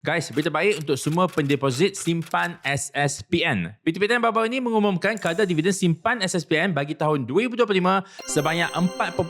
Guys, berita baik untuk semua pendeposit simpan SSPN. PT PTN baru-baru ini mengumumkan kadar dividen simpan SSPN bagi tahun 2025 sebanyak 4.1%,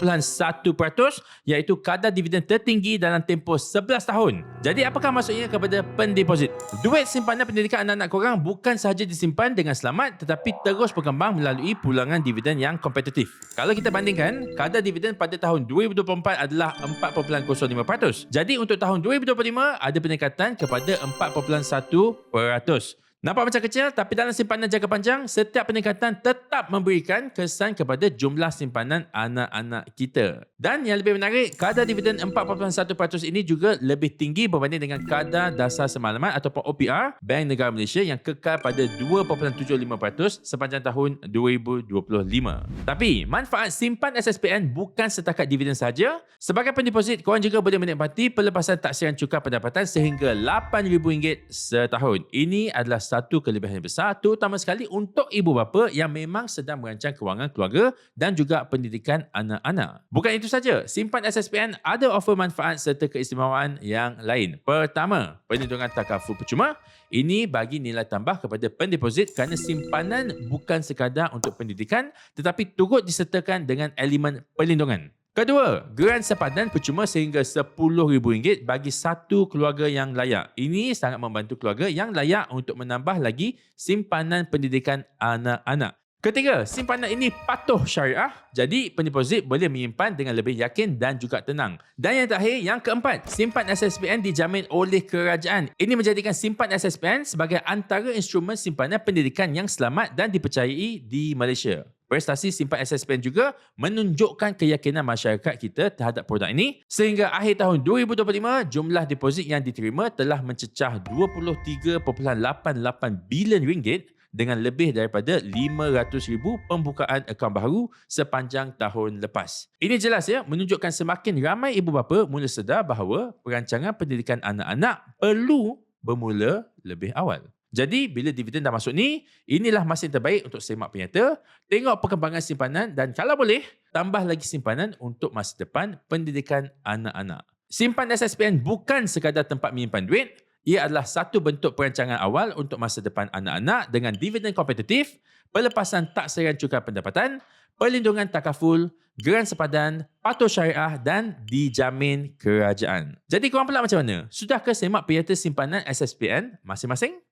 iaitu kadar dividen tertinggi dalam tempoh 11 tahun. Jadi apakah maksudnya kepada pendeposit? Duit simpanan pendidikan anak-anak korang bukan sahaja disimpan dengan selamat tetapi terus berkembang melalui pulangan dividen yang kompetitif. Kalau kita bandingkan, kadar dividen pada tahun 2024 adalah 4.05%. Jadi untuk tahun 2025 ada peningkatan kepada 4.1%. Nampak macam kecil, tapi dalam simpanan jangka panjang, setiap peningkatan tetap memberikan kesan kepada jumlah simpanan anak-anak kita. Dan yang lebih menarik, kadar dividen 4.1% ini juga lebih tinggi berbanding dengan kadar dasar semalaman ataupun OPR Bank Negara Malaysia yang kekal pada 2.75% sepanjang tahun 2025. Tapi, manfaat simpan SSPN bukan setakat dividen saja. Sebagai pendeposit, korang juga boleh menikmati pelepasan taksiran cukai pendapatan sehingga RM8,000 setahun. Ini adalah satu kelebihan yang besar, terutama sekali untuk ibu bapa yang memang sedang merancang kewangan keluarga dan juga pendidikan anak-anak. Bukan itu saja, simpan SSPN ada offer manfaat serta keistimewaan yang lain. Pertama, perlindungan takaful percuma. Ini bagi nilai tambah kepada pendeposit kerana simpanan bukan sekadar untuk pendidikan tetapi turut disertakan dengan elemen perlindungan. Kedua, geran sepadan percuma sehingga RM10,000 bagi satu keluarga yang layak. Ini sangat membantu keluarga yang layak untuk menambah lagi simpanan pendidikan anak-anak. Ketiga, simpanan ini patuh syariah, jadi pendeposit boleh menyimpan dengan lebih yakin dan juga tenang. Dan yang terakhir, yang keempat, simpan SSPN dijamin oleh kerajaan. Ini menjadikan simpan SSPN sebagai antara instrumen simpanan pendidikan yang selamat dan dipercayai di Malaysia. Prestasi simpan SSPN juga menunjukkan keyakinan masyarakat kita terhadap produk ini sehingga akhir tahun 2025 jumlah deposit yang diterima telah mencecah RM23.88 bilion dengan lebih daripada 500,000 pembukaan akaun baru sepanjang tahun lepas. Ini jelas ya menunjukkan semakin ramai ibu bapa mula sedar bahawa perancangan pendidikan anak-anak perlu bermula lebih awal. Jadi, bila dividen dah masuk ni, inilah masa yang terbaik untuk semak penyata, tengok perkembangan simpanan dan kalau boleh, tambah lagi simpanan untuk masa depan pendidikan anak-anak. Simpan SSPN bukan sekadar tempat menyimpan duit, ia adalah satu bentuk perancangan awal untuk masa depan anak-anak dengan dividen kompetitif, pelepasan taksiran cukai pendapatan, perlindungan takaful, geran sepadan, patuh syariah dan dijamin kerajaan. Jadi korang pula macam mana? Sudahkah semak penyata simpanan SSPN masing-masing?